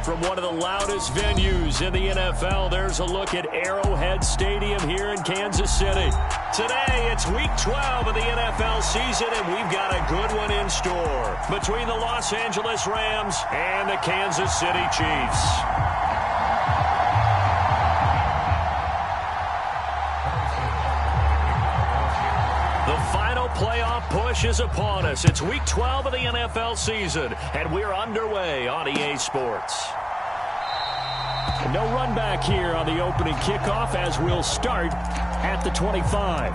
From one of the loudest venues in the NFL, there's a look at Arrowhead Stadium here in Kansas City. Today, it's Week 12 of the NFL season, and we've got a good one in store between the Los Angeles Rams and the Kansas City Chiefs. The final playoff push is upon us. It's Week 12 of the NFL season, and we're underway on EA Sports. And no run back here on the opening kickoff as we'll start at the 25.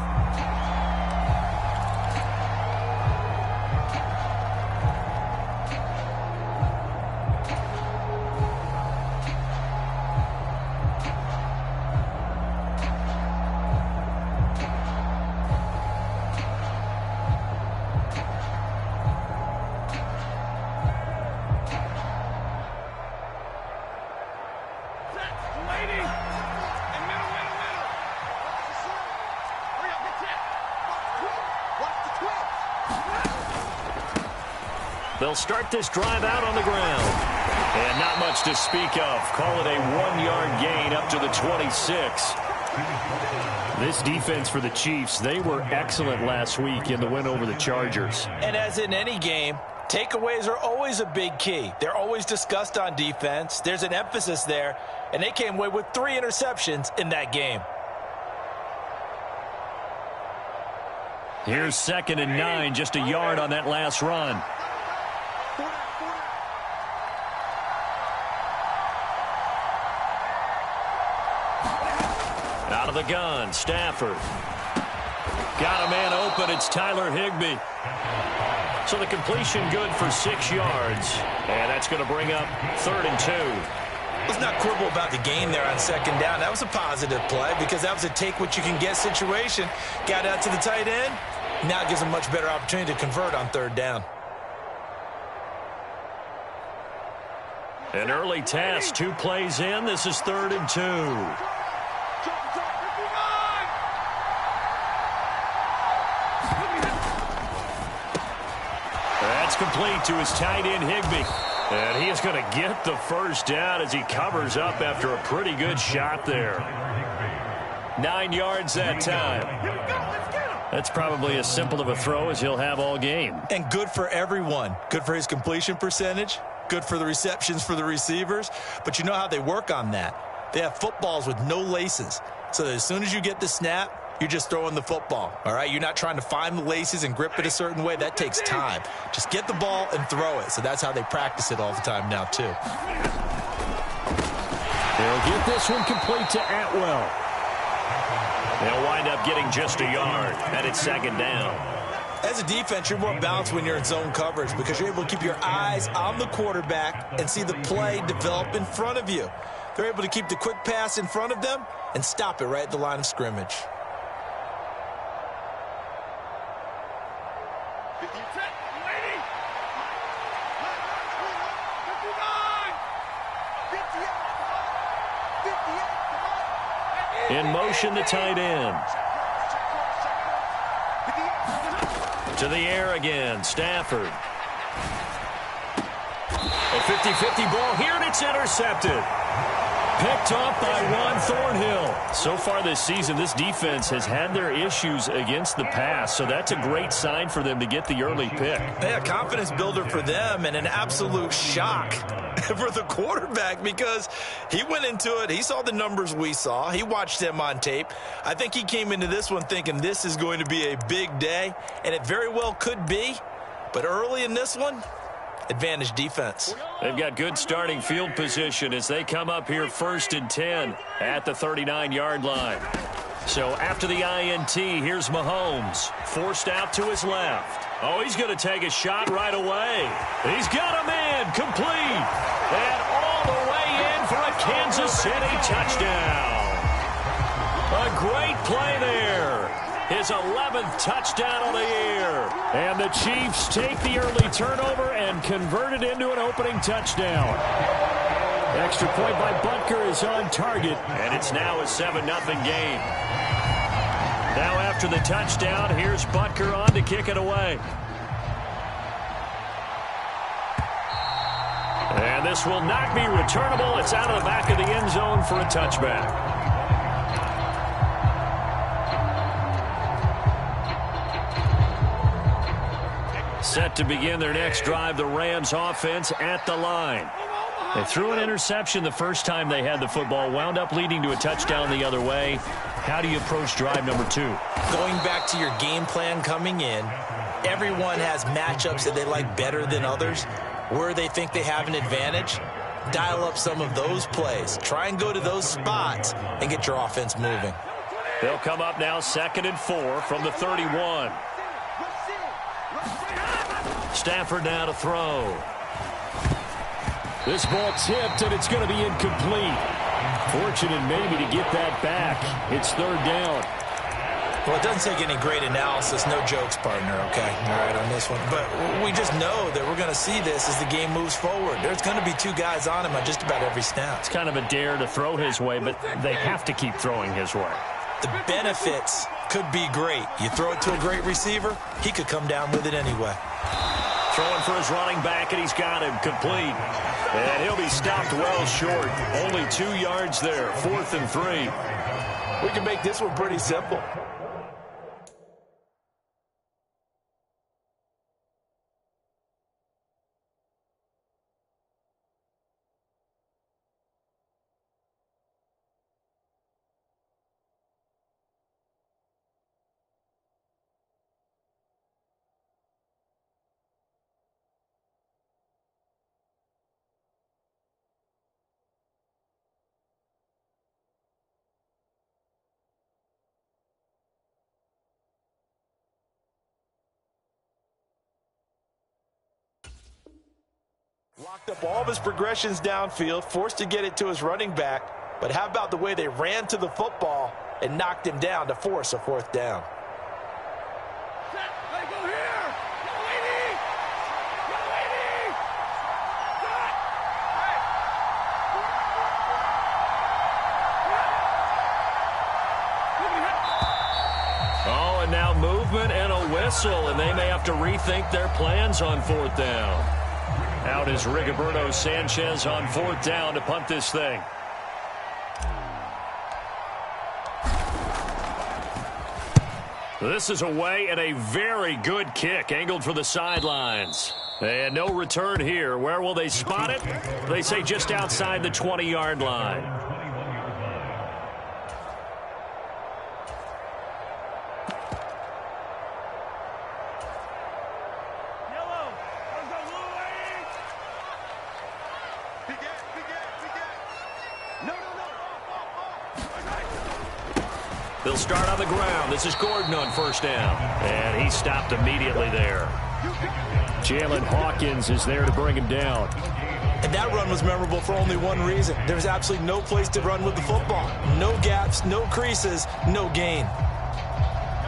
They'll start this drive out on the ground. And not much to speak of. Call it a 1-yard gain up to the 26. This defense for the Chiefs, they were excellent last week in the win over the Chargers. And as in any game, takeaways are always a big key. They're always discussed on defense. There's an emphasis there. And they came away with 3 interceptions in that game. Here's 2nd and 9, just a yard on that last run. Out of the gun, Stafford. Got a man open, it's Tyler Higbee. So the completion good for 6 yards. And that's going to bring up 3rd and 2. Let's not quibble about the gain there on 2nd down. That was a positive play because that was a take-what-you-can-get situation. Got out to the tight end. Now it gives a much better opportunity to convert on 3rd down. An early test, 2 plays in. This is 3rd and 2. That's complete to his tight end, Higbee. And he is going to get the first down as he covers up after a pretty good shot there. 9 yards that time. That's probably as simple of a throw as he'll have all game. And good for everyone. Good for his completion percentage. Good for the receptions for the receivers. But you know how they work on that. They have footballs with no laces. So that as soon as you get the snap, you're just throwing the football, all right? You're not trying to find the laces and grip it a certain way. That takes time. Just get the ball and throw it. So that's how they practice it all the time now, too. They'll get this one complete to Atwell. They'll wind up getting just a yard, and it's 2nd down. As a defense, you're more balanced when you're in zone coverage because you're able to keep your eyes on the quarterback and see the play develop in front of you. They're able to keep the quick pass in front of them and stop it right at the line of scrimmage. In motion, the tight end. To the air again, Stafford. A 50-50 ball here, and it's intercepted. Picked off by Juan Thornhill. So far this season, this defense has had their issues against the pass, so that's a great sign for them to get the early pick. Yeah, confidence builder for them and an absolute shock for the quarterback because he went into it. He saw the numbers we saw. He watched them on tape. I think he came into this one thinking this is going to be a big day, and it very well could be. But early in this one, advantage defense. They've got good starting field position as they come up here 1st and 10 at the 39-yard line. So after the INT, here's Mahomes. Forced out to his left. Oh, he's going to take a shot right away. He's got a man complete. And all the way in for a Kansas City touchdown. A great play there. His 11th touchdown of the year. And the Chiefs take the early turnover and convert it into an opening touchdown. Extra point by Butker is on target, and it's now a 7-0 game. Now after the touchdown, here's Butker on to kick it away. And And this will not be returnable. It's out of the back of the end zone for a touchback. Set to begin their next drive, the Rams offense at the line. They threw an interception the first time they had the football, wound up leading to a touchdown the other way. How do you approach drive number 2? Going back to your game plan coming in, everyone has matchups that they like better than others. Where they think they have an advantage, dial up some of those plays. Try and go to those spots and get your offense moving. They'll come up now 2nd and 4 from the 31. Stafford now to throw. This ball tipped, and it's going to be incomplete. Fortunate maybe to get that back. It's 3rd down. Well, it doesn't take any great analysis. No jokes, partner, okay? All right, on this one. But we just know that we're going to see this as the game moves forward. There's going to be 2 guys on him on just about every snap. It's kind of a dare to throw his way, but they have to keep throwing his way. The benefits could be great. You throw it to a great receiver, he could come down with it anyway. Throwing for his running back, and he's got him complete. And he'll be stopped well short. Only 2 yards there, 4th and 3. We can make this one pretty simple. Locked up all of his progressions downfield, forced to get it to his running back. But how about the way they ran to the football and knocked him down to force a 4th down? Oh, and now movement and a whistle, and they may have to rethink their plans on 4th down. Out is Rigoberto Sanchez on 4th down to punt this thing. This is away, and a very good kick angled for the sidelines. And no return here. Where will they spot it? They say just outside the 20-yard line. They'll start on the ground. This is Gordon on 1st down. And he stopped immediately there. Jalen Hawkins is there to bring him down. And that run was memorable for only one reason. There was absolutely no place to run with the football. No gaps, no creases, no gain.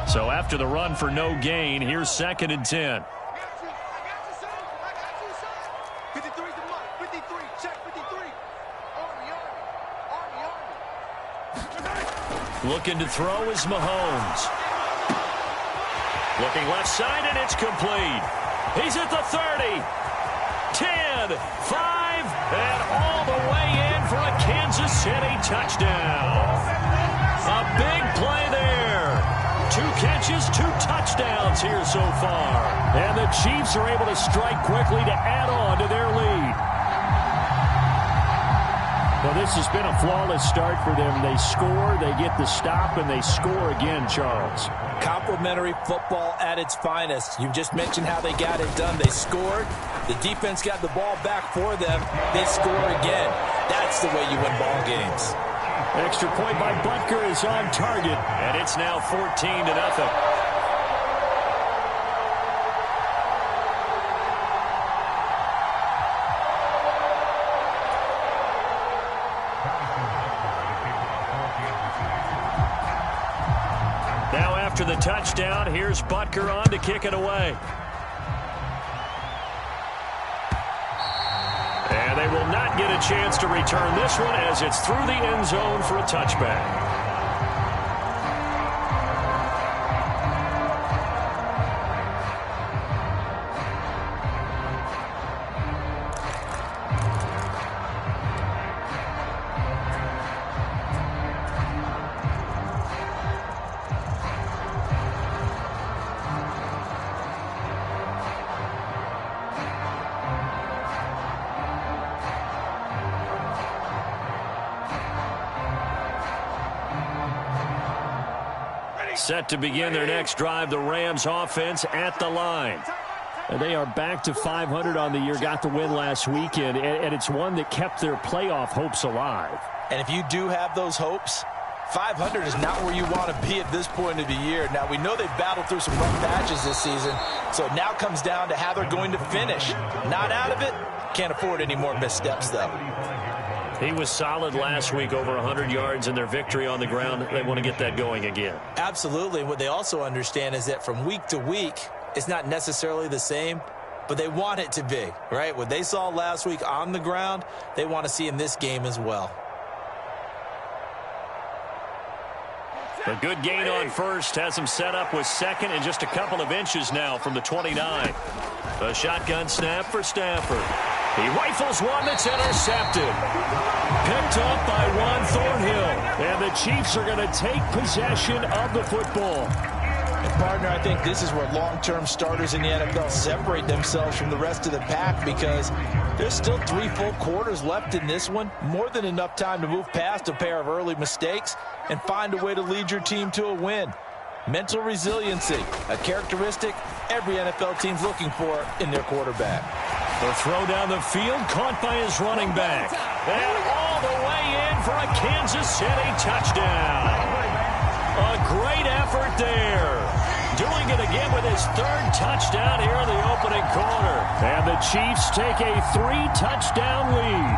So after the run for no gain, here's 2nd and 10. Looking to throw is Mahomes. Looking left side, and it's complete. He's at the 30, 10, 5, and all the way in for a Kansas City touchdown. A big play there. 2 catches, 2 touchdowns here so far. And the Chiefs are able to strike quickly to add on to their lead. Well, this has been a flawless start for them. They score, they get the stop, and they score again, Charles. Complimentary football at its finest. You just mentioned how they got it done. They scored. The defense got the ball back for them. They score again. That's the way you win ball games. Extra point by Butker is on target, and it's now 14-0. After the touchdown, here's Butker on to kick it away. And they will not get a chance to return this one as it's through the end zone for a touchback. Set to begin their next drive, the Rams offense at the line. And they are back to 500 on the year, got the win last weekend, and it's one that kept their playoff hopes alive. And if you do have those hopes, 500 is not where you want to be at this point of the year. Now, we know they've battled through some rough patches this season, so it now comes down to how they're going to finish. Not out of it. Can't afford any more missteps, though. He was solid last week, over 100 yards in their victory on the ground. They want to get that going again. Absolutely. What they also understand is that from week to week, it's not necessarily the same, but they want it to be, right? What they saw last week on the ground, they want to see in this game as well. A good gain on first has him set up with second and just a couple of inches now from the 29. A shotgun snap for Stafford. He rifles one that's intercepted. Picked up by Juan Thornhill. And the Chiefs are going to take possession of the football. And partner, I think this is where long-term starters in the NFL separate themselves from the rest of the pack, because there's still 3 full quarters left in this one. More than enough time to move past a pair of early mistakes and find a way to lead your team to a win. Mental resiliency, a characteristic every NFL team's looking for in their quarterback. The throw down the field, caught by his running back. And all the way in for a Kansas City touchdown. A great effort there. Doing it again with his 3rd touchdown here in the opening quarter. And the Chiefs take a 3-touchdown lead.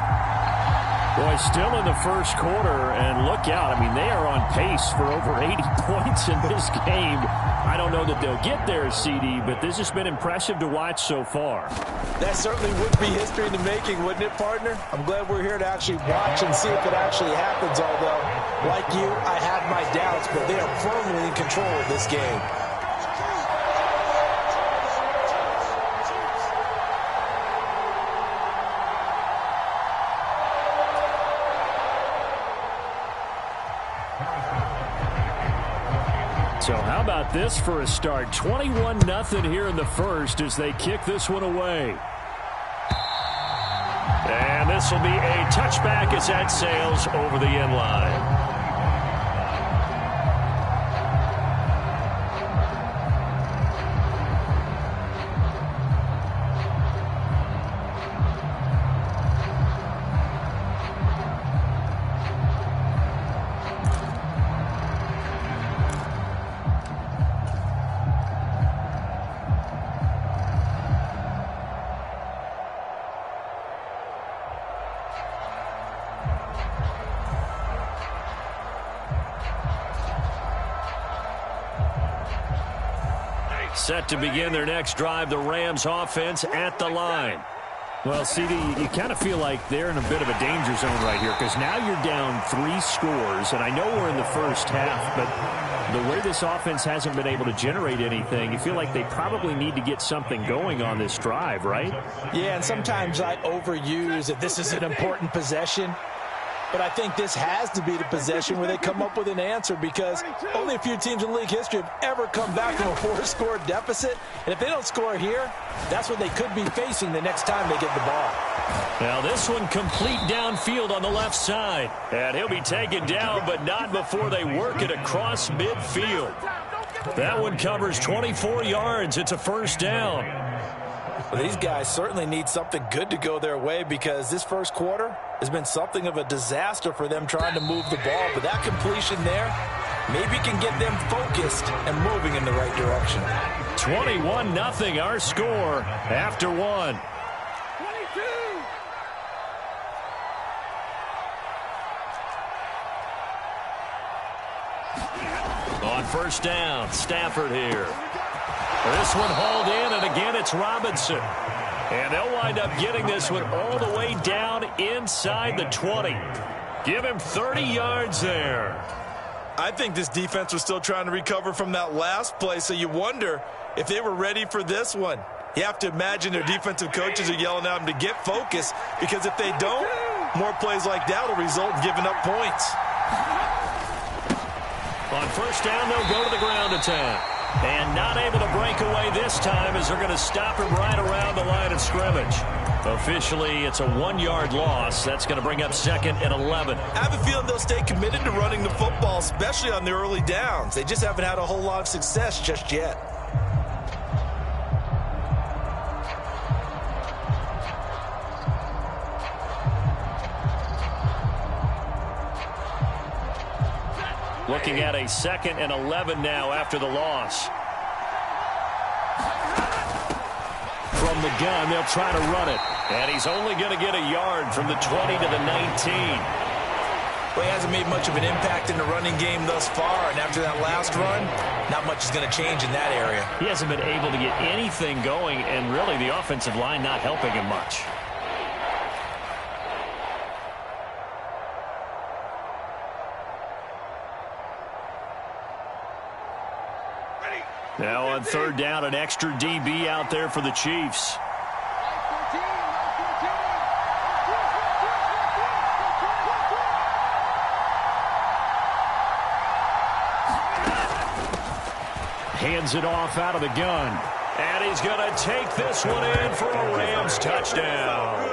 Boy, still in the first quarter, and look out. I mean, they are on pace for over 80 points in this game. I don't know that they'll get there, CD, but this has been impressive to watch so far. That certainly would be history in the making, wouldn't it, partner? I'm glad we're here to actually watch and see if it actually happens, although, like you, I have my doubts, but they are firmly in control of this game. So how about this for a start? 21-0 here in the first as they kick this one away. And this will be a touchback as that sails over the end line. Set to begin their next drive, the Rams offense at the line. Well, CD, you kind of feel like they're in a bit of a danger zone right here, because now you're down 3 scores, and I know we're in the first half, but the way this offense hasn't been able to generate anything, you feel like they probably need to get something going on this drive, right? Yeah, and sometimes I overuse that this is an important possession. But I think this has to be the possession where they come up with an answer, because only a few teams in league history have ever come back from a 4-score deficit. And if they don't score here, that's what they could be facing the next time they get the ball. Now this one complete downfield on the left side. And he'll be taken down, but not before they work it across midfield. That one covers 24 yards. It's a first down. Well, these guys certainly need something good to go their way, because this first quarter has been something of a disaster for them trying to move the ball. But that completion there maybe can get them focused and moving in the right direction. 21-0 our score after 1. On first down, Stafford here. This one hauled in, and again it's Robinson. And they'll wind up getting this one all the way down inside the 20. Give him 30 yards there. I think this defense was still trying to recover from that last play, so you wonder if they were ready for this one. You have to imagine their defensive coaches are yelling at them to get focused, because if they don't, more plays like that will result in giving up points. On first down, they'll go to the ground attack. And not able to break away this time as they're going to stop him right around the line of scrimmage. Officially, it's a 1-yard loss. That's going to bring up 2nd and 11. I have a feeling they'll stay committed to running the football, especially on the early downs. They just haven't had a whole lot of success just yet. Looking at a 2nd and 11 now after the loss. From the gun, they'll try to run it. And he's only going to get a yard from the 20 to the 19. Well, he hasn't made much of an impact in the running game thus far, and after that last run, not much is going to change in that area. He hasn't been able to get anything going, and really the offensive line not helping him much. Now on 3rd down, an extra DB out there for the Chiefs. Hands it off out of the gun. And he's going to take this one in for a Rams touchdown.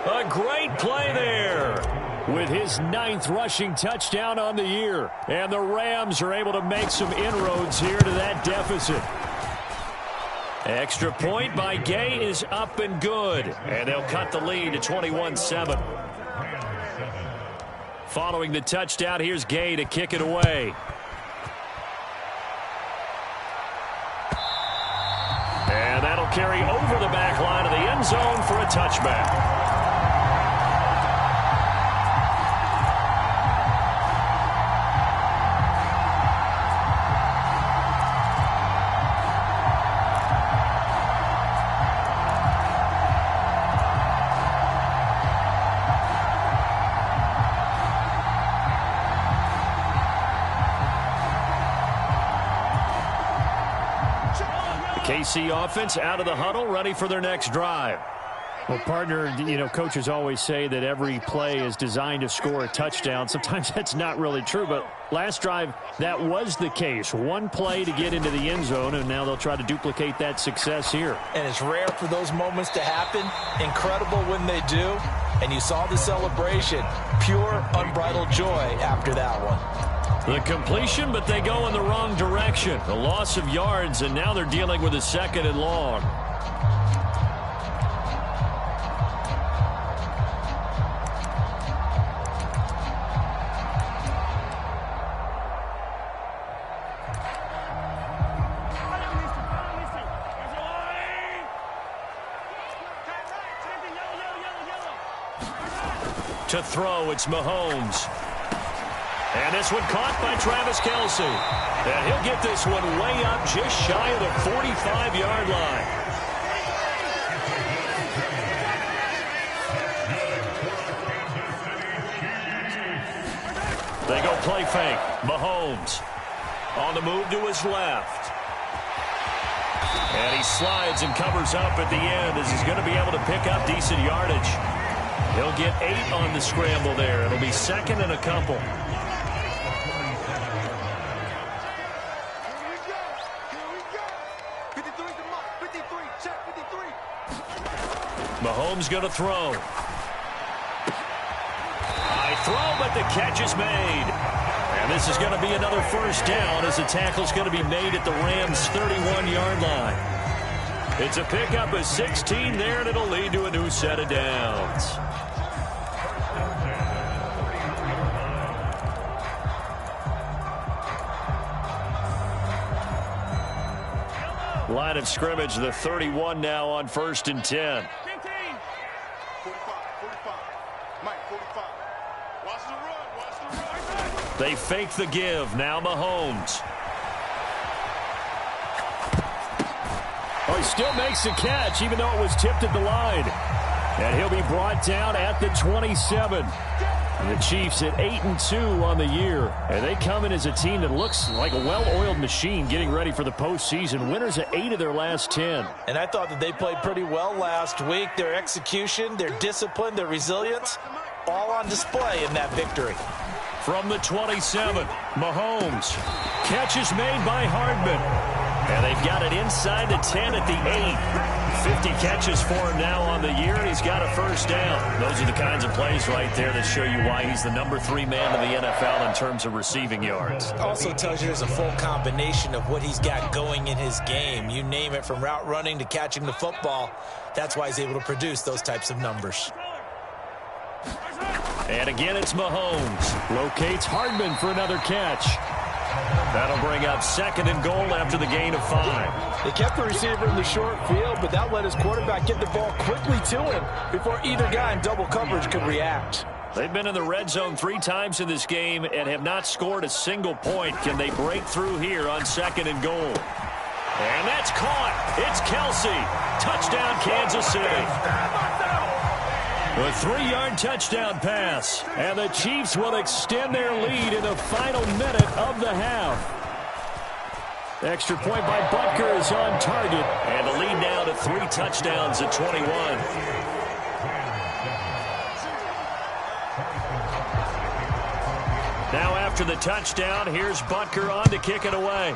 A great play there. With his 9th rushing touchdown on the year. And the Rams are able to make some inroads here to that deficit. Extra point by Gay is up and good. And they'll cut the lead to 21-7. Following the touchdown, here's Gay to kick it away. And that'll carry over the back line of the end zone for a touchback. KC offense out of the huddle, ready for their next drive. Well, partner, you know, coaches always say that every play is designed to score a touchdown. Sometimes that's not really true, but last drive, that was the case. One play to get into the end zone, and now they'll try to duplicate that success here. And it's rare for those moments to happen. Incredible when they do. And you saw the celebration. Pure, unbridled joy after that one. The completion, but they go in the wrong direction. A loss of yards, and now they're dealing with a 2nd and long. To throw, it's Mahomes. And this one caught by Travis Kelce. And he'll get this one way up just shy of the 45-yard line. They go play fake. Mahomes on the move to his left. And he slides and covers up at the end as he's going to be able to pick up decent yardage. He'll get 8 on the scramble there. It'll be 2nd and a couple. Mahomes going to throw. High throw, but the catch is made. And this is going to be another 1st down as the tackle's going to be made at the Rams' 31-yard line. It's a pickup of 16 there, and it'll lead to a new set of downs. Line of scrimmage, the 31 now on 1st and 10. 15. 45. Mike, 45. Watch the run. They fake the give. Now Mahomes. Oh, he still makes the catch, even though it was tipped at the line. And he'll be brought down at the 27. And the Chiefs at 8-2 on the year. And they come in as a team that looks like a well-oiled machine getting ready for the postseason. Winners of 8 of their last 10. And I thought that they played pretty well last week. Their execution, their discipline, their resilience, all on display in that victory. From the 27, Mahomes. Catch is made by Hardman. And they've got it inside the 10 at the 8. 50 catches for him now on the year, and he's got a first down. Those are the kinds of plays right there that show you why he's the number 3 man in the NFL in terms of receiving yards. Also tells you there's a full combination of what he's got going in his game. You name it, from route running to catching the football. That's why he's able to produce those types of numbers. And again, it's Mahomes. Locates Hardman for another catch. That'll bring up 2nd and goal after the gain of 5. They kept the receiver in the short field, but that let his quarterback get the ball quickly to him before either guy in double coverage could react. They've been in the red zone 3 times in this game and have not scored a single point. Can they break through here on 2nd and goal? And that's caught. It's Kelsey. Touchdown, Kansas City. A 3-yard touchdown pass. And the Chiefs will extend their lead in the final minute of the half. Extra point by Butker is on target. And the lead now to 3 touchdowns at 21. Now after the touchdown, here's Butker on to kick it away.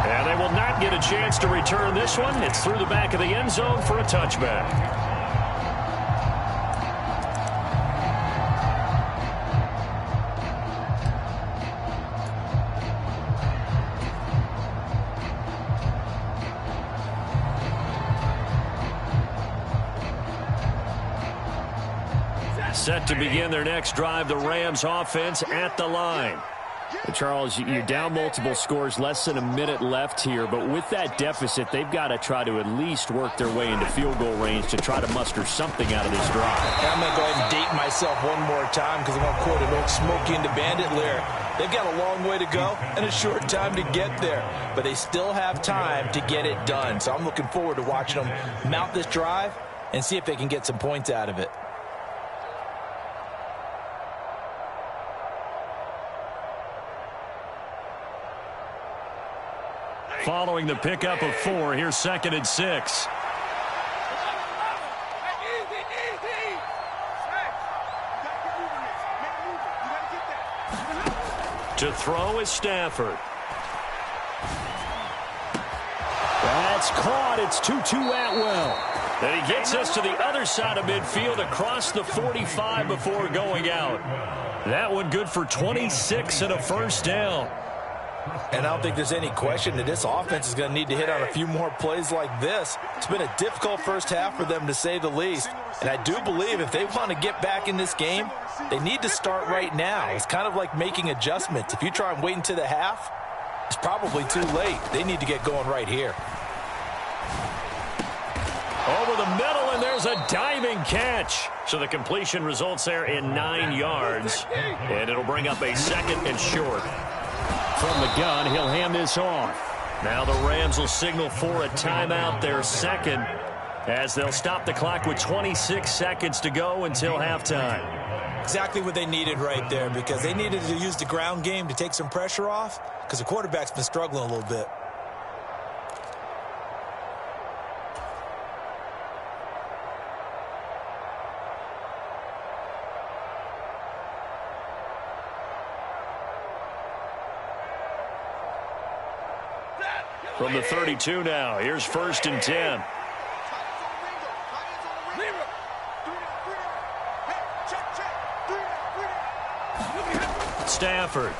And they will not get a chance to return this one. It's through the back of the end zone for a touchback. Set to begin their next drive, the Rams offense at the line. Charles, you're down multiple scores, less than a minute left here, but with that deficit, they've got to try to at least work their way into field goal range to try to muster something out of this drive. And I'm going to go ahead and date myself one more time because I'm going to quote an old Smokey and the Bandit lyric. They've got a long way to go and a short time to get there, but they still have time to get it done. So I'm looking forward to watching them mount this drive and see if they can get some points out of it. Following the pickup of 4, here's 2nd and 6. To throw is Stafford. That's caught. It's Tutu Atwell. And he gets us to the other side of midfield across the 45 before going out. That one good for 26 and a first down. And I don't think there's any question that this offense is going to need to hit on a few more plays like this. It's been a difficult first half for them, to say the least. And I do believe if they want to get back in this game, they need to start right now. It's kind of like making adjustments. If you try and wait until the half, it's probably too late. They need to get going right here. Over the middle, and there's a diving catch. So the completion results there in 9 yards. And it'll bring up a 2nd and short. From the gun, he'll hand this off. Now the Rams will signal for a timeout, their 2nd, as they'll stop the clock with 26 seconds to go until halftime. Exactly what they needed right there, because they needed to use the ground game to take some pressure off, because the quarterback's been struggling a little bit. From the 32 now, here's 1st and 10. Stafford.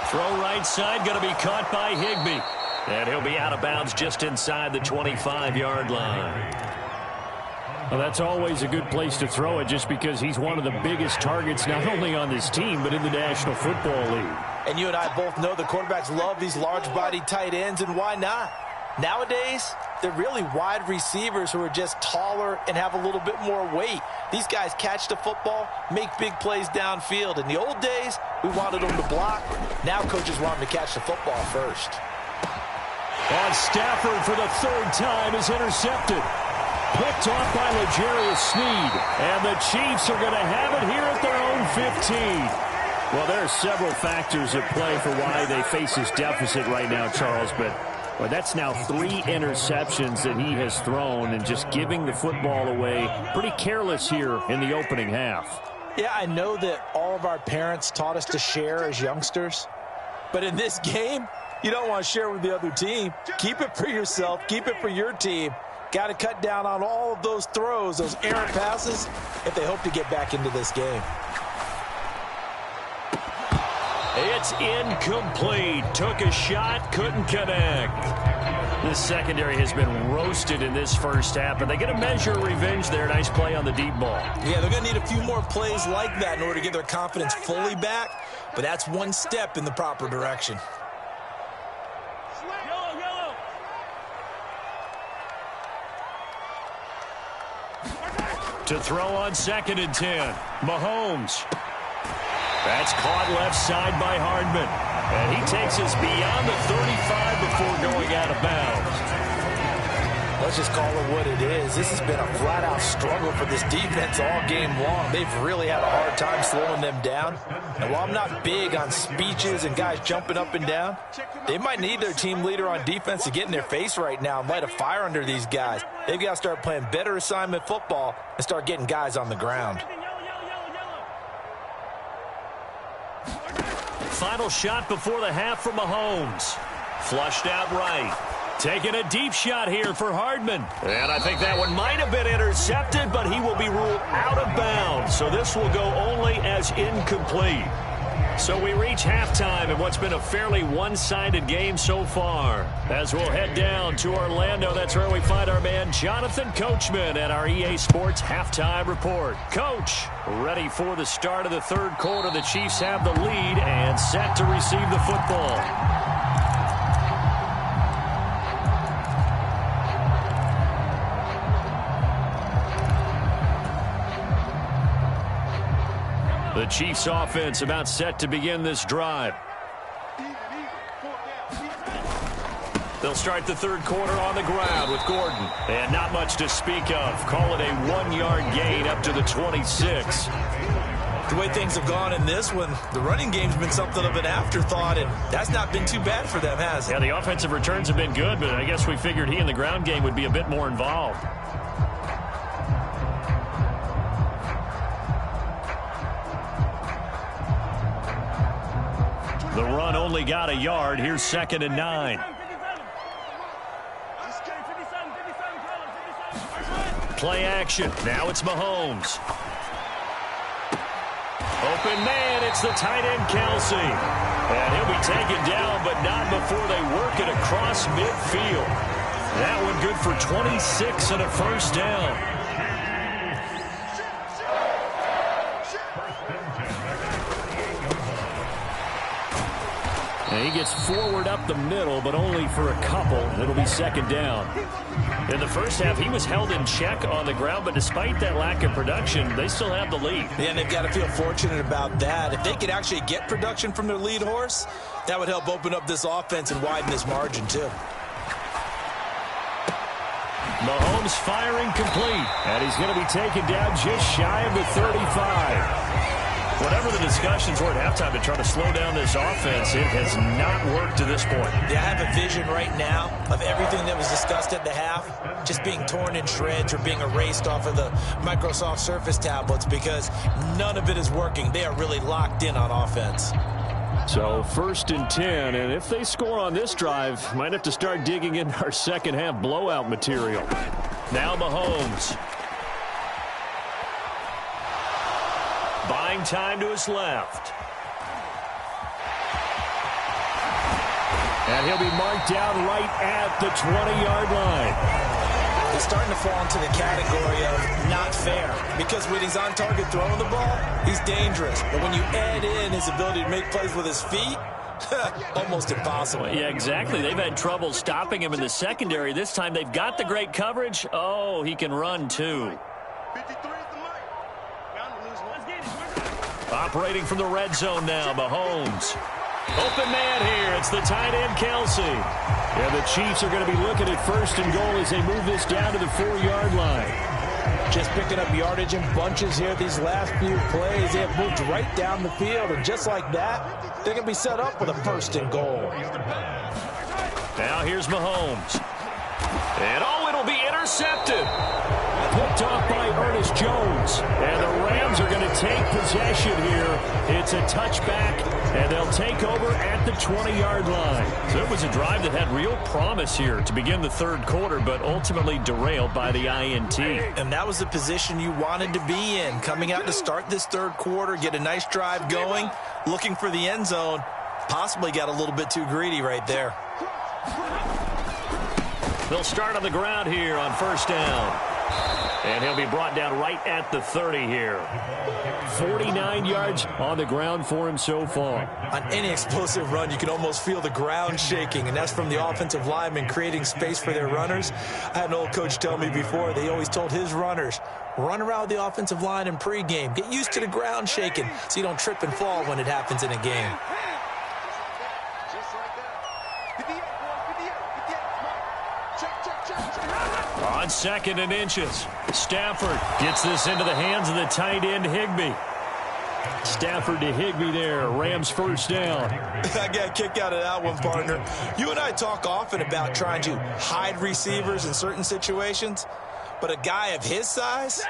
Throw right side, going to be caught by Higbee. And he'll be out of bounds just inside the 25-yard line. Well, that's always a good place to throw it, just because he's one of the biggest targets not only on this team but in the National Football League. And you and I both know the quarterbacks love these large-bodied tight ends, and why not? Nowadays, they're really wide receivers who are just taller and have a little bit more weight. These guys catch the football, make big plays downfield. In the old days, we wanted them to block. Now coaches want them to catch the football first. And Stafford, for the 3rd time, is intercepted. Picked off by L'Jarius Sneed. And the Chiefs are going to have it here at their own 15. Well, there are several factors at play for why they face this deficit right now, Charles, but Well, that's now 3 interceptions that he has thrown and just giving the football away. Pretty careless here in the opening half. Yeah, I know that all of our parents taught us to share as youngsters. But in this game, you don't want to share with the other team. Keep it for yourself. Keep it for your team. Got to cut down on all of those throws, those errant passes, if they hope to get back into this game. It's incomplete. Took a shot, couldn't connect. This secondary has been roasted in this first half, but they get a measure of revenge there. Nice play on the deep ball. Yeah, they're going to need a few more plays like that in order to get their confidence fully back, but that's one step in the proper direction. To throw on 2nd and 10. Mahomes. That's caught left side by Hardman. And he takes us beyond the 35 before going out of bounds. Let's just call it what it is. This has been a flat-out struggle for this defense all game long. They've really had a hard time slowing them down. And while I'm not big on speeches and guys jumping up and down, they might need their team leader on defense to get in their face right now and light a fire under these guys. They've got to start playing better assignment football and start getting guys on the ground. Final shot before the half from Mahomes. Flushed out right. Taking a deep shot here for Hardman. And I think that one might have been intercepted, but he will be ruled out of bounds. So this will go only as incomplete. So we reach halftime in what's been a fairly one-sided game so far. As we'll head down to Orlando, that's where we find our man Jonathan Coachman at our EA Sports Halftime Report. Coach, ready for the start of the third quarter. The Chiefs have the lead and set to receive the football. The Chiefs offense about set to begin this drive. They'll start the third quarter on the ground with Gordon. And not much to speak of. Call it a 1-yard gain up to the 26. The way things have gone in this one, the running game's been something of an afterthought, and that's not been too bad for them, has it? Yeah, the offensive returns have been good, but I guess we figured he in the ground game would be a bit more involved. The run only got a yard. Here's 2nd and 9. Play action. Now it's Mahomes. Open man. It's the tight end, Kelsey. And he'll be taken down, but not before they work it across midfield. That one good for 26 and a first down. And he gets forward up the middle, but only for a couple. It'll be 2nd down. In the first half, he was held in check on the ground, but despite that lack of production, they still have the lead. Yeah, and they've got to feel fortunate about that. If they could actually get production from their lead horse, that would help open up this offense and widen this margin, too. Mahomes firing complete. And he's going to be taken down just shy of the 35. Whatever the discussions were at halftime to try to slow down this offense, it has not worked to this point. Yeah, I have a vision right now of everything that was discussed at the half just being torn in shreds or being erased off of the Microsoft Surface tablets because none of it is working. They are really locked in on offense. So 1st and 10, and if they score on this drive, might have to start digging in our second half blowout material. Now Mahomes. Buying time to his left. And he'll be marked down right at the 20-yard line. He's starting to fall into the category of not fair because when he's on target throwing the ball, he's dangerous. But when you add in his ability to make plays with his feet, almost impossible. Yeah, exactly. They've had trouble stopping him in the secondary. This time they've got the great coverage. Oh, he can run too. Operating from the red zone now, Mahomes. Open man here. It's the tight end, Kelsey. And the Chiefs are going to be looking at 1st and goal as they move this down to the 4-yard line. Just picking up yardage in bunches here these last few plays. They have moved right down the field, and just like that, they're going to be set up with a 1st and goal. Now here's Mahomes. And, oh, it'll be intercepted. Picked off by Ernest Jones. And the Rams are going to take possession here. It's a touchback, and they'll take over at the 20-yard line. So it was a drive that had real promise here to begin the third quarter, but ultimately derailed by the INT. And that was the position you wanted to be in. Coming out to start this third quarter, get a nice drive going, looking for the end zone. Possibly got a little bit too greedy right there. They'll start on the ground here on first down. And he'll be brought down right at the 30 here. 49 yards on the ground for him so far. On any explosive run, you can almost feel the ground shaking, and that's from the offensive linemen creating space for their runners. I had an old coach tell me before, they always told his runners, run around the offensive line in pregame. Get used to the ground shaking so you don't trip and fall when it happens in a game. On 2nd and inches, Stafford gets this into the hands of the tight end Higbee. Stafford to Higbee there. Rams first down. I got a kick out of that one, partner. You and I talk often about trying to hide receivers in certain situations, but a guy of his size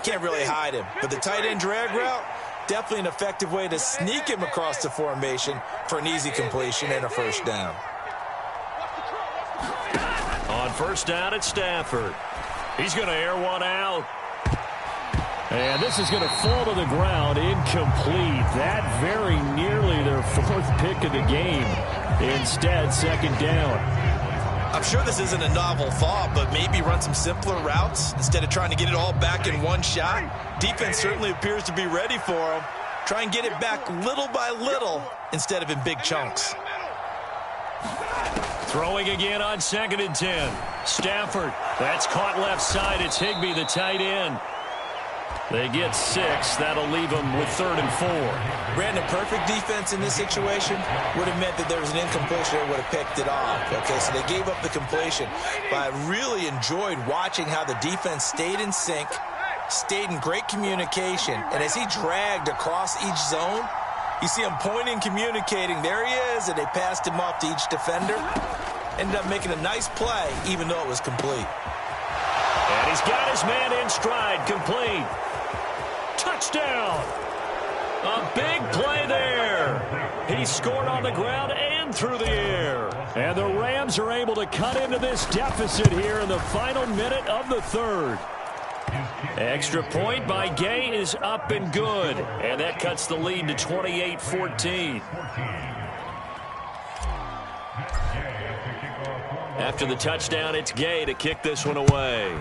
can't really hide him. But the tight end drag route, definitely an effective way to sneak him across the formation for an easy completion and a first down. On first down, it's Stafford. He's going to air one out. And this is going to fall to the ground, incomplete. That very nearly their 4th pick of the game. Instead, 2nd down. I'm sure this isn't a novel thought, but maybe run some simpler routes instead of trying to get it all back in one shot. Defense certainly appears to be ready for him. Try and get it back little by little instead of in big chunks. Throwing again on 2nd and 10. Stafford, that's caught left side. It's Higbee, the tight end. They get 6. That'll leave them with 3rd and 4. Brandon, perfect defense in this situation would have meant that there was an incompletion that would have picked it off. Okay, so they gave up the completion. But I really enjoyed watching how the defense stayed in sync, stayed in great communication, and as he dragged across each zone, you see him pointing, communicating. There he is, and they passed him off to each defender. Ended up making a nice play, even though it was complete. And he's got his man in stride, complete. Touchdown! A big play there. He scored on the ground and through the air. And the Rams are able to cut into this deficit here in the final minute of the third. Extra point by Gay is up and good. And that cuts the lead to 28-14. After the touchdown, it's Gay to kick this one away.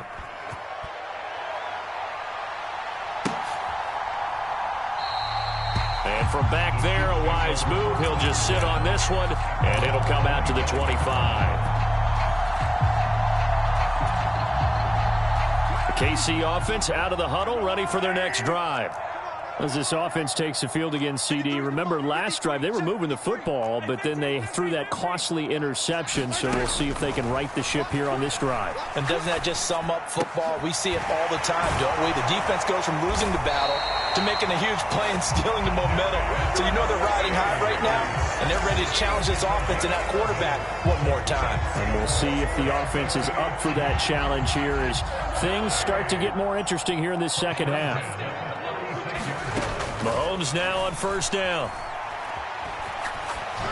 And from back there, a wise move. He'll just sit on this one, and it'll come out to the 25. KC offense out of the huddle, ready for their next drive. As this offense takes the field against CD, remember last drive they were moving the football, but then they threw that costly interception, so we'll see if they can right the ship here on this drive. And doesn't that just sum up football? We see it all the time, don't we? The defense goes from losing the battle to making a huge play and stealing the momentum. So you know they're riding high right now, and they're ready to challenge this offense and that quarterback one more time. And we'll see if the offense is up for that challenge here as things start to get more interesting here in this second half. Mahomes now on first down.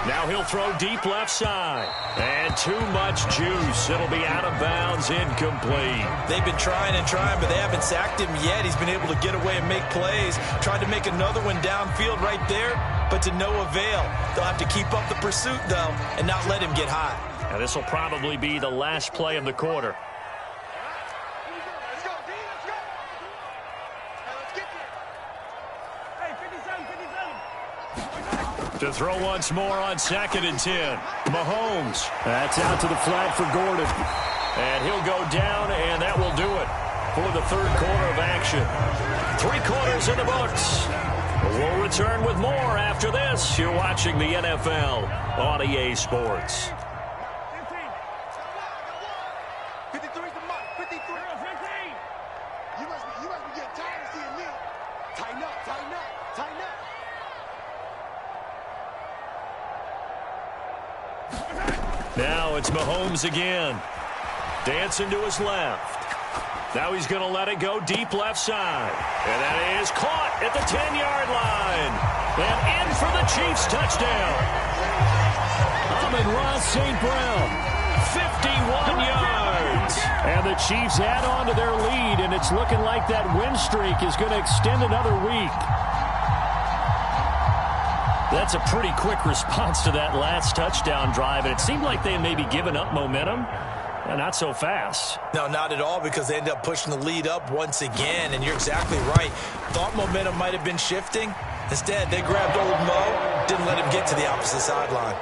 Now he'll throw deep left side. And too much juice. It'll be out of bounds, incomplete. They've been trying and trying, but they haven't sacked him yet. He's been able to get away and make plays. Tried to make another one downfield right there, but to no avail. They'll have to keep up the pursuit, though, and not let him get hot. Now this will probably be the last play of the quarter. To throw once more on 2nd and 10. Mahomes. That's out to the flat for Gordon. And he'll go down, and that will do it for the third quarter of action. 3 quarters in the books. We'll return with more after this. You're watching the NFL on EA Sports. 53's the mark. 53. 15. You must be getting tired of seeing me. Tighten up, tighten up, tighten up. Now it's Mahomes again. Dancing to his left. Now he's going to let it go deep left side. And that is caught at the 10-yard line. And in for the Chiefs touchdown. Amon-Ra St. Brown, 51 yards. And the Chiefs add on to their lead, and it's looking like that win streak is going to extend another week. That's a pretty quick response to that last touchdown drive, and it seemed like they had maybe given up momentum. Not so fast. No, not at all, because they ended up pushing the lead up once again, and you're exactly right. Thought momentum might have been shifting. Instead, they grabbed old Mo, didn't let him get to the opposite sideline.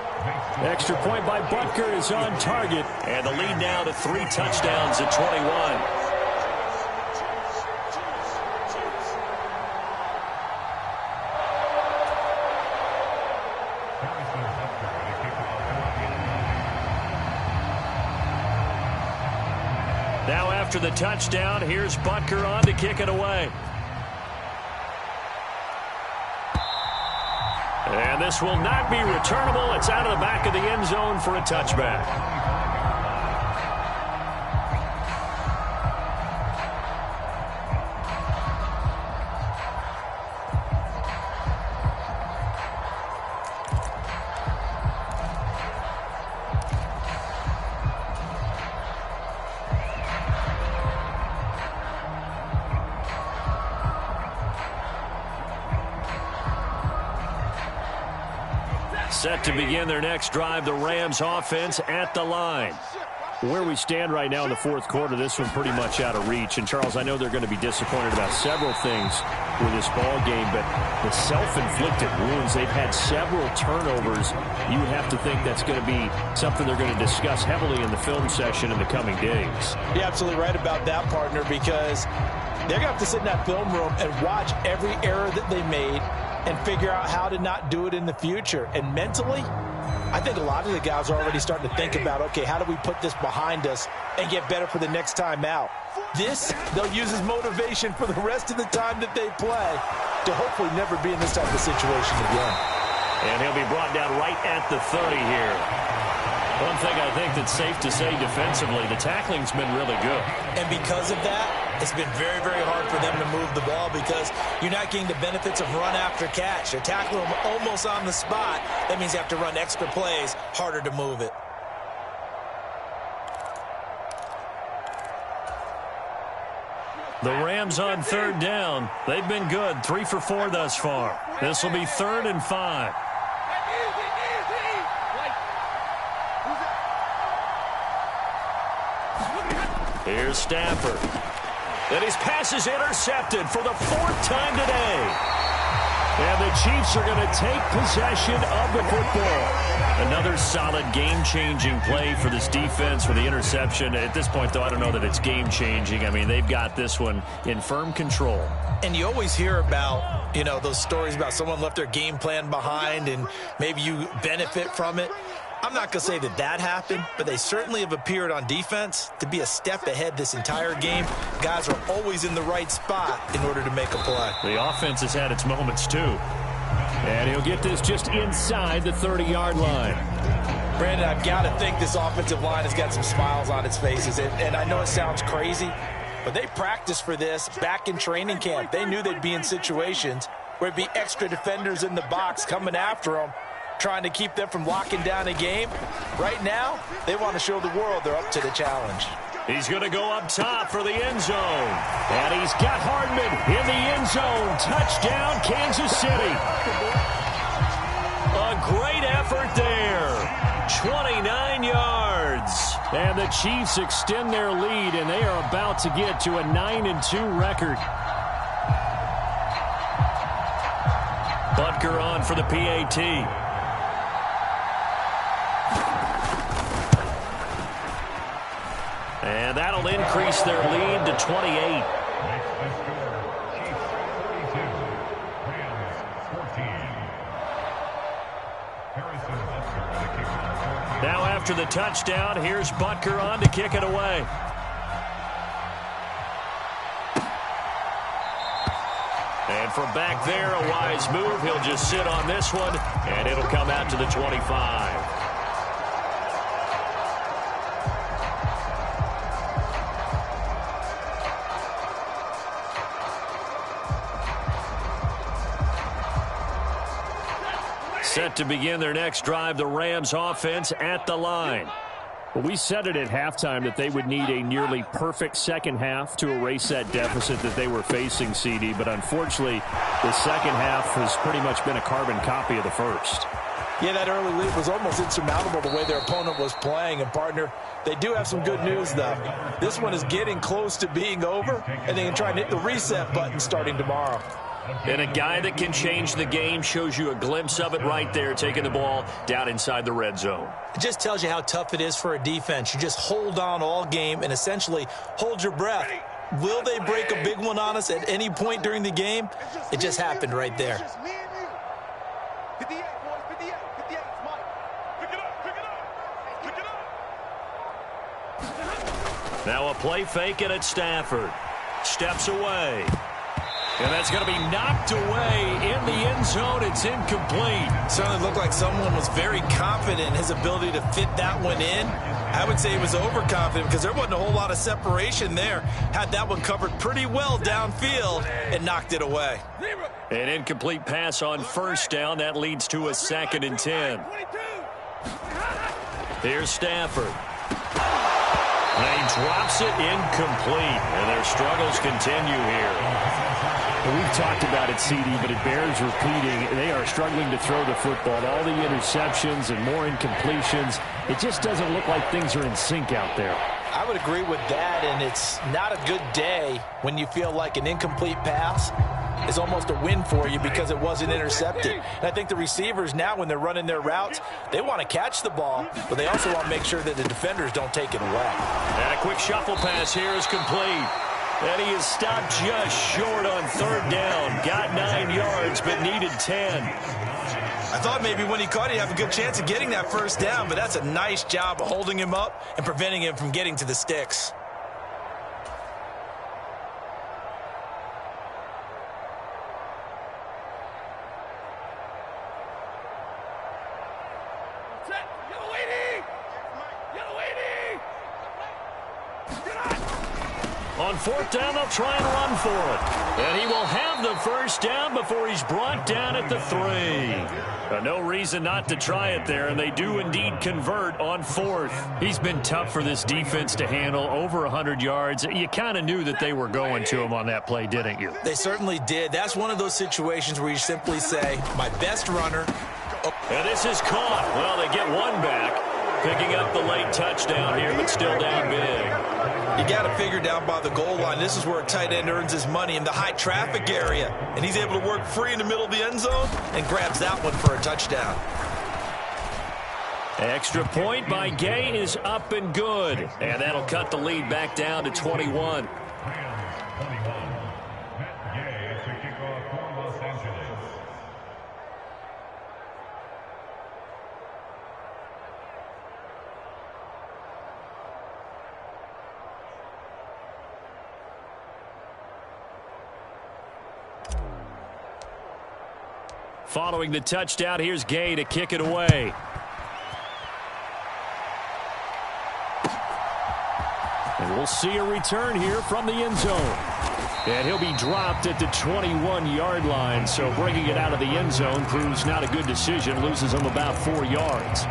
Extra point by Butker is on target. And the lead now to 3 touchdowns at 21. Now after the touchdown, here's Butker on to kick it away. And this will not be returnable. It's out of the back of the end zone for a touchback. Set to begin their next drive, the Rams offense at the line. Where we stand right now in the fourth quarter, this one pretty much out of reach. And, Charles, I know they're going to be disappointed about several things with this ball game, but the self-inflicted wounds, they've had several turnovers. You have to think that's going to be something they're going to discuss heavily in the film session in the coming days. You're absolutely right about that, partner, because they're going to have to sit in that film room and watch every error that they made and figure out how to not do it in the future. And mentally, I think a lot of the guys are already starting to think about, okay, how do we put this behind us and get better for the next time out? This, they'll use as motivation for the rest of the time that they play to hopefully never be in this type of situation again. And he'll be brought down right at the 30 here. One thing I think that's safe to say defensively, the tackling's been really good. And because of that, it's been very, very hard for them to move the ball because you're not getting the benefits of run after catch. They're tackling them almost on the spot. That means you have to run extra plays, harder to move it. The Rams on third down. They've been good, 3 for 4 thus far. This will be 3rd and 5. Here's Stafford. And his pass is intercepted for the 4th time today. And the Chiefs are going to take possession of the football. Another solid game-changing play for this defense for the interception. At this point, though, I don't know that it's game-changing. I mean, they've got this one in firm control. And you always hear about, you know, those stories about someone left their game plan behind and maybe you benefit from it. I'm not going to say that that happened, but they certainly have appeared on defense to be a step ahead this entire game. Guys are always in the right spot in order to make a play. The offense has had its moments, too. And he'll get this just inside the 30-yard line. Brandon, I've got to think this offensive line has got some smiles on its faces. And I know it sounds crazy, but they practiced for this back in training camp. They knew they'd be in situations where it'd be extra defenders in the box coming after them, trying to keep them from locking down a game. Right now, they want to show the world they're up to the challenge. He's going to go up top for the end zone. And he's got Hardman in the end zone. Touchdown, Kansas City. A great effort there. 29 yards. And the Chiefs extend their lead, and they are about to get to a 9-2 record. Butker on for the PAT. And that'll increase their lead to 28. Now after the touchdown, here's Butker on to kick it away. And from back there, a wise move. He'll just sit on this one, and it'll come out to the 25. Set to begin their next drive, the Rams offense at the line. Well, we said it at halftime that they would need a nearly perfect second half to erase that deficit that they were facing, CD. But unfortunately, the second half has pretty much been a carbon copy of the first. Yeah, that early lead was almost insurmountable the way their opponent was playing. And, partner, they do have some good news, though. This one is getting close to being over, and they can try and hit the reset button starting tomorrow. And a guy that can change the game shows you a glimpse of it right there, taking the ball down inside the red zone. It just tells you how tough it is for a defense. You just hold on all game and essentially hold your breath. Will they break a big one on us at any point during the game? It just happened right there. Now a play fake, and it's Stafford. Steps away. And that's going to be knocked away in the end zone. It's incomplete. Certainly looked like someone was very confident in his ability to fit that one in. I would say he was overconfident because there wasn't a whole lot of separation there. Had that one covered pretty well downfield and knocked it away. An incomplete pass on first down. That leads to a 2nd and 10. Here's Stafford. And he drops it incomplete. And their struggles continue here. We've talked about it, CD, but it bears repeating. They are struggling to throw the football. All the interceptions and more incompletions. It just doesn't look like things are in sync out there. I would agree with that, and it's not a good day when you feel like an incomplete pass is almost a win for you because it wasn't intercepted. And I think the receivers now, when they're running their routes, they want to catch the ball, but they also want to make sure that the defenders don't take it away. And a quick shuffle pass here is complete. And he is stopped just short on 3rd down. Got 9 yards, but needed 10. I thought maybe when he caught it, he'd have a good chance of getting that 1st down, but that's a nice job of holding him up and preventing him from getting to the sticks. On 4th down, they'll try and run for it. And he will have the 1st down before he's brought down at the 3. No reason not to try it there, and they do indeed convert on 4th. He's been tough for this defense to handle, over 100 yards. You kind of knew that they were going to him on that play, didn't you? They certainly did. That's one of those situations where you simply say, my best runner. And this is caught. Well, they get one back, picking up the late touchdown here, but still down big. You got to figure down by the goal line. This is where a tight end earns his money in the high traffic area. And he's able to work free in the middle of the end zone and grabs that one for a touchdown. Extra point by Gay is up and good. And that'll cut the lead back down to 21. Following the touchdown, here's Gay to kick it away. And we'll see a return here from the end zone. And he'll be dropped at the 21-yard line, so bringing it out of the end zone proves not a good decision, loses him about 4 yards.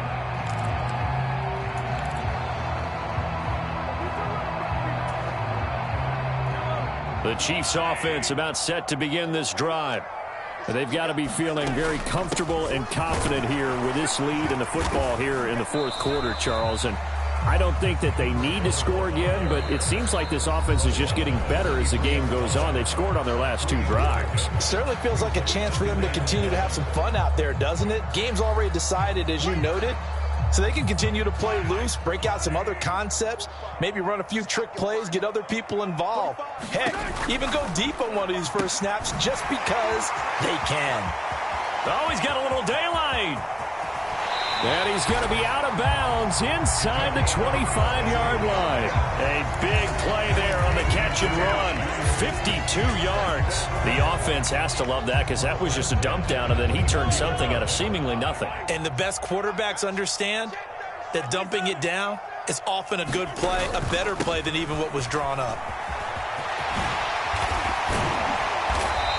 The Chiefs offense about set to begin this drive. They've got to be feeling very comfortable and confident here with this lead in the football here in the 4th quarter, Charles. And I don't think that they need to score again, but it seems like this offense is just getting better as the game goes on. They've scored on their last 2 drives. Certainly feels like a chance for them to continue to have some fun out there, doesn't it? Game's already decided, as you noted. So they can continue to play loose, break out some other concepts, maybe run a few trick plays, get other people involved. Heck, even go deep on one of these first snaps just because they can. Oh, he's got a little daylight. And he's going to be out of bounds inside the 25-yard line. A big play there on the catch and run. 52 yards. The offense has to love that because that was just a dump down, and then he turned something out of seemingly nothing. And the best quarterbacks understand that dumping it down is often a good play, a better play than even what was drawn up.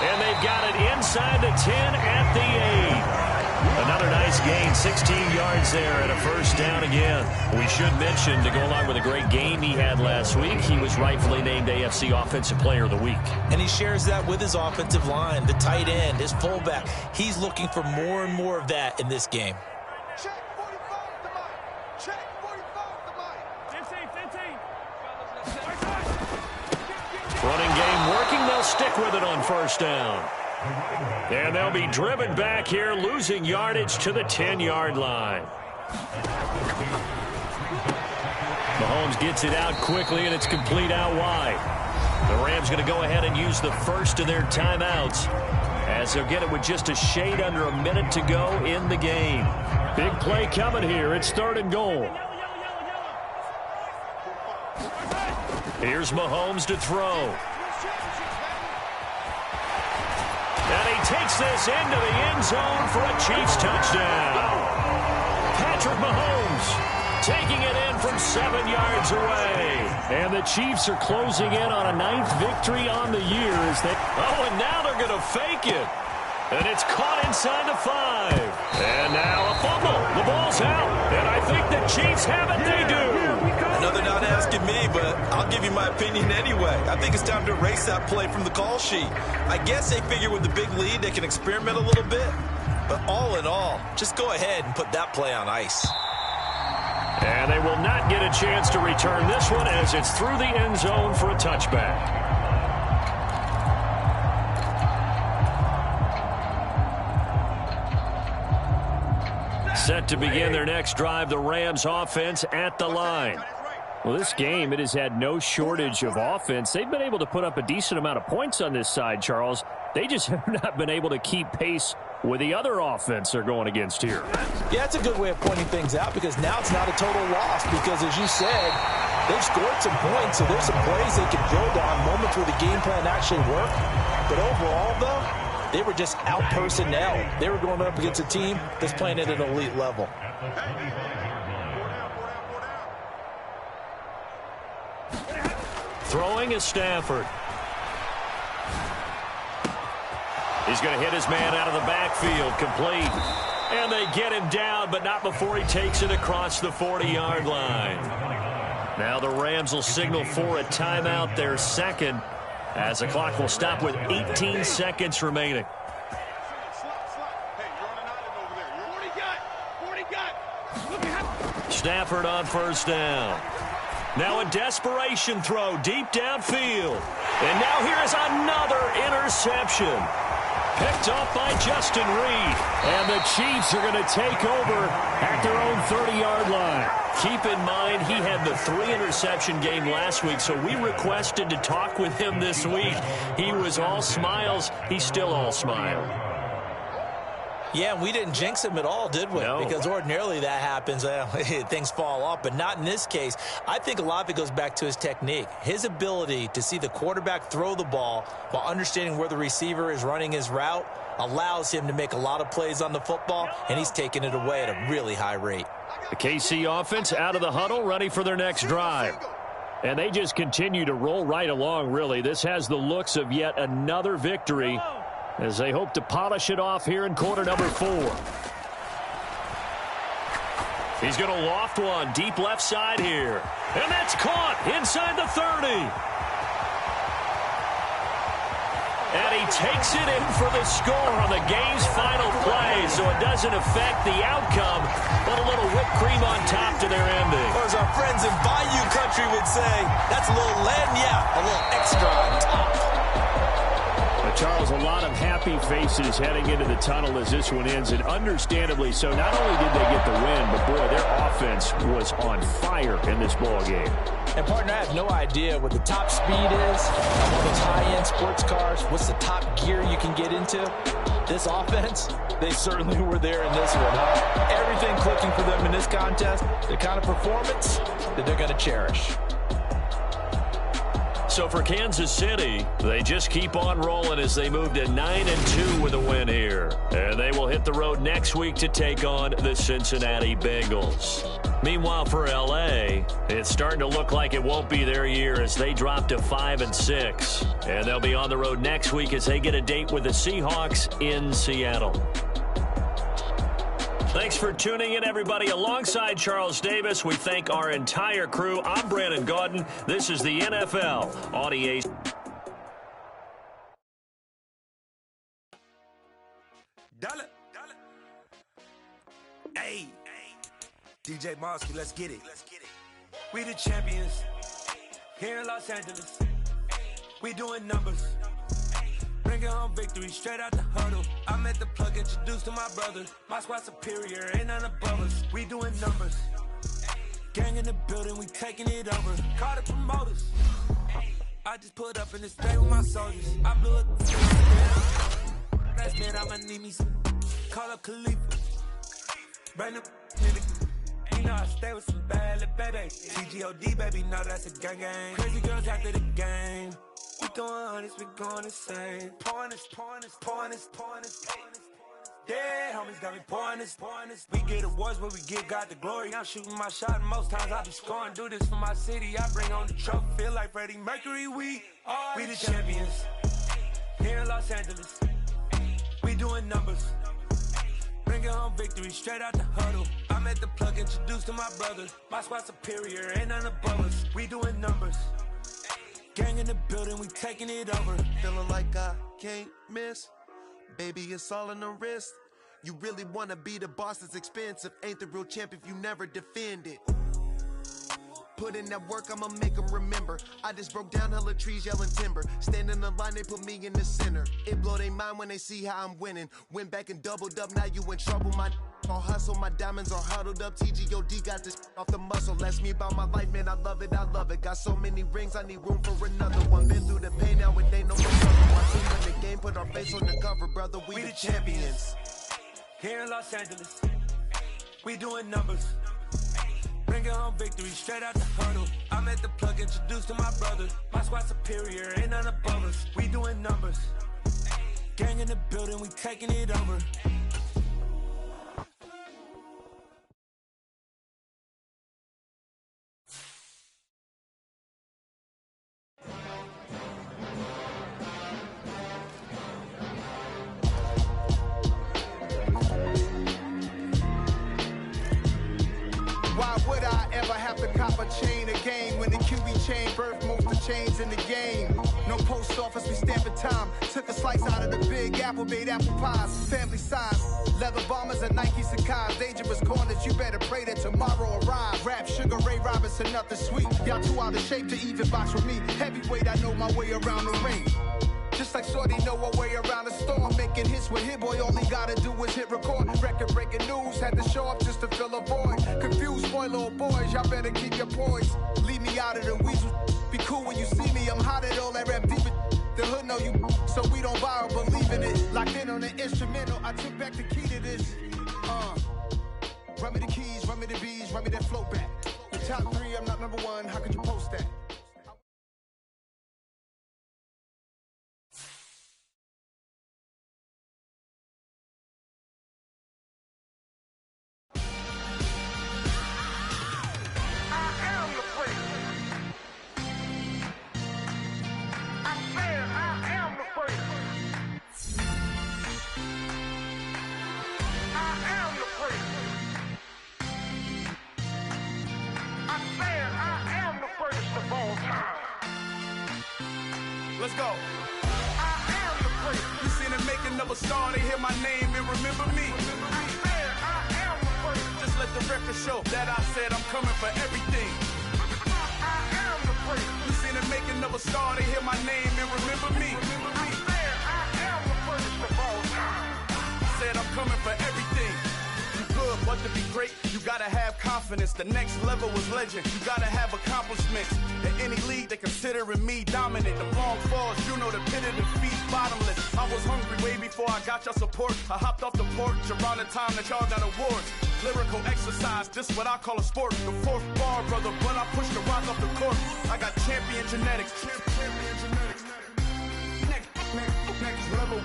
And they've got it inside the 10 at the 8. A Another nice gain, 16 yards there and a first down again. We should mention, to go along with a great game he had last week, he was rightfully named AFC Offensive Player of the Week. And he shares that with his offensive line, the tight end, his fullback. He's looking for more and more of that in this game. Check 45 to Mike. Check 45 to Mike. Running game working. They'll stick with it on first down. And they'll be driven back here, losing yardage to the 10-yard line. Mahomes gets it out quickly, and it's complete out wide. The Rams going to go ahead and use the first of their timeouts, as they'll get it with just a shade under a minute to go in the game. Big play coming here. It's 3rd and goal. Here's Mahomes to throw. And he takes this into the end zone for a Chiefs touchdown. Patrick Mahomes taking it in from 7 yards away. And the Chiefs are closing in on a 9th victory on the year as they... Oh, and now they're going to fake it. And it's caught inside the 5. And now a fumble. The ball's out. And I think the Chiefs have it. They do. I know they're not asking me, but I'll give you my opinion anyway. I think it's time to erase that play from the call sheet. I guess they figure with the big lead they can experiment a little bit. But all in all, just go ahead and put that play on ice. And they will not get a chance to return this one as it's through the end zone for a touchback. Set to begin their next drive, the Rams offense at the line. Well, this game, it has had no shortage of offense. They've been able to put up a decent amount of points on this side, Charles. They just have not been able to keep pace with the other offense they're going against here. Yeah, it's a good way of pointing things out because now it's not a total loss because, as you said, they've scored some points, so there's some plays they can drill down, moments where the game plan actually worked. But overall, though, they were just out-personnel. They were going up against a team that's playing at an elite level. Throwing is Stafford. He's going to hit his man out of the backfield, complete. And they get him down, but not before he takes it across the 40-yard line. Now the Rams will signal for a timeout, their second, as the clock will stop with 18 seconds remaining. Stafford on first down. Now a desperation throw deep downfield. And now here is another interception. Picked up by Justin Reed. And the Chiefs are going to take over at their own 30-yard line. Keep in mind, he had the 3-interception game last week, so we requested to talk with him this week. He was all smiles. He's still all smile. Yeah, we didn't jinx him at all, did we? No. Because ordinarily that happens. Things fall off, but not in this case. I think a lot of it goes back to his technique. His ability to see the quarterback throw the ball while understanding where the receiver is running his route allows him to make a lot of plays on the football, and he's taking it away at a really high rate. The KC offense out of the huddle, ready for their next drive. And they just continue to roll right along, really. This has the looks of yet another victory as they hope to polish it off here in quarter number 4. He's going to loft one deep left side here. And that's caught inside the 30. And he takes it in for the score on the game's final play, so it doesn't affect the outcome, but a little whipped cream on top to their ending. Or as our friends in Bayou Country would say, that's a little lagniappe, a little extra on top. Charles, a lot of happy faces heading into the tunnel as this one ends, and understandably so. Not only did they get the win, but boy, their offense was on fire in this ball game. And partner, I have no idea what the top speed is on one of those high-end sports cars. What's the top gear you can get into? This offense, they certainly were there in this one, huh? Everything clicking for them in this contest, the kind of performance that they're going to cherish. So for Kansas City, they just keep on rolling as they move to 9-2 with a win here. And they will hit the road next week to take on the Cincinnati Bengals. Meanwhile, for L.A., it's starting to look like it won't be their year as they drop to 5-6. And they'll be on the road next week as they get a date with the Seahawks in Seattle. Thanks for tuning in, everybody. Alongside Charles Davis, we thank our entire crew. I'm Brandon Gaudin. This is the NFL on EA. Dollar. Hey, DJ Mosky, let's get it. We the champions here in Los Angeles. We doing numbers. Bringing home victory straight out the huddle. I met the plug, introduced to my brother. My squad superior, ain't none above us. We doing numbers. Gang in the building, we taking it over. Call the promoters. I just put up in this thing with my soldiers. I blew it. Last man, I'ma need me some. Call up Khalifa. Brand new nigga. You know I stay with some bad little baby. TGOD, baby, know that's a gang gang. Crazy girls after the game. We doing hundreds, we going insane. Pouring this. Yeah, homies got me pouring this. We get awards, but we give God the glory. I'm shooting my shot, and most times I be scoring. Do this for my city, I bring on the trophy. Feel like Freddie Mercury, we the champions. Here in Los Angeles, we doing numbers. Bringing home victory straight out the huddle. I met the plug, introduced to my brother. My squad superior, ain't none above us. We doing numbers. Gang in the building, we taking it over. Feeling like I can't miss. Baby, it's all in the wrist. You really wanna be the boss, it's expensive. Ain't the real champ if you never defend it. Put in that work, I'ma make them remember. I just broke down hella trees, yelling timber. Stand in the line, they put me in the center. It blow their mind when they see how I'm winning. Went back and doubled up, now you in trouble. My all hustle, my diamonds are huddled up. TGOD got this off the muscle. That's me about my life, man, I love it. Got so many rings, I need room for another one. Been through the pain, now it ain't no more trouble. My team in the game, put our face on the cover, brother. We the champions. Here in Los Angeles, we doing numbers. Bringing home victory straight out the huddle. I met the plug, introduced to my brother. My squad superior, ain't none above us. We doing numbers. Gang in the building, we taking it over. Cop a chain again when the QB chain birthed most of chains in the game. No post office, we stamping time. Took a slice out of the big apple, made apple pies. Family size, leather bombers and Nike Sacai's. Dangerous corners, you better pray that tomorrow arrives. Rap, Sugar Ray Robinson, nothing sweet. Y'all too out of shape to even box with me. Heavyweight, I know my way around the ring. Just like Shorty know her way around the storm. Making hits with Hit Boy, all he gotta do is hit record. Record breaking news, had to show up just to fill a void. Confused boy, little boys, y'all better keep your poise. Leave me out of the weasel. Be cool when you see me, I'm hot at all that rap deep. The hood know you, so we don't borrow, believe in it. Locked in on the instrumental, I took back the key to this. Run me the keys, run me the bees, run me that flow back. The top 3, I'm not number 1, how could you post that? Let's go. I am the prince. You seen it making of a star, they hear my name and remember me. I am the prince. Just let the record show that I said I'm coming for everything. I am the prince. You seen it making of a star, they hear my name and remember me. I am the prince of all time. Said I'm coming for everything. Good, but to be great, you gotta have confidence. The next level was legend. You gotta have accomplishments. In any league, they considering me dominant. The long falls, you know the pit of defeat, bottomless. I was hungry way before I got your support. I hopped off the porch around the time that y'all got awards. Lyrical exercise, this what I call a sport. The fourth bar, brother, when I push the rock off the court. I got champion genetics. Champion genetics. Next level.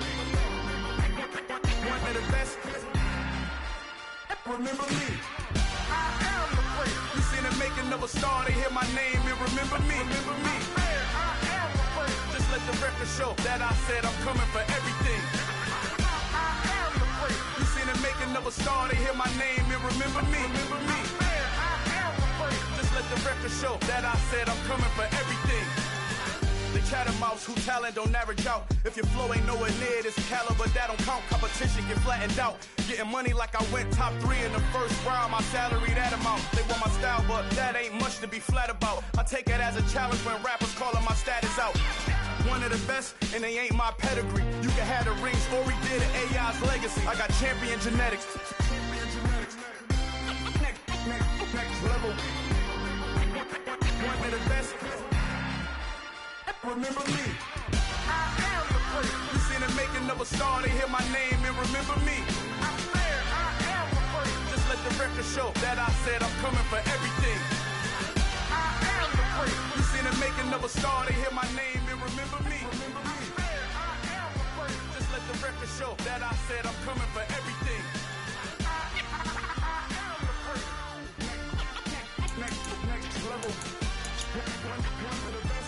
One of the best. Remember me. I am the prince. You seen the making of a star, they hear my name and remember me. Remember me. I am the prince. Just let the record show that I said I'm coming for everything. I am the prince. You seen the making of a another star, they hear my name and remember me. Just let the record show that I said I'm coming for everything. The catamounts who talent don't average out. If your flow ain't nowhere near this caliber, that don't count. Competition get flattened out. Getting money like I went top 3 in the first round. My salary that amount. They want my style, but that ain't much to be flat about. I take it as a challenge when rappers calling my status out. One of the best, and they ain't my pedigree. You can have the rings, or we did it, AI's legacy. I got champion genetics. Next level. One of the best. Remember me. I am the first. You seen them making of a star, they hear my name and remember me. I am the first. Just let the record show that I said I'm coming for everything. I am the first. You seen them making of a star, they hear my name and remember me. I am the first. Just let the record show that I said I'm coming for everything. I am the first. Next level. One of the best.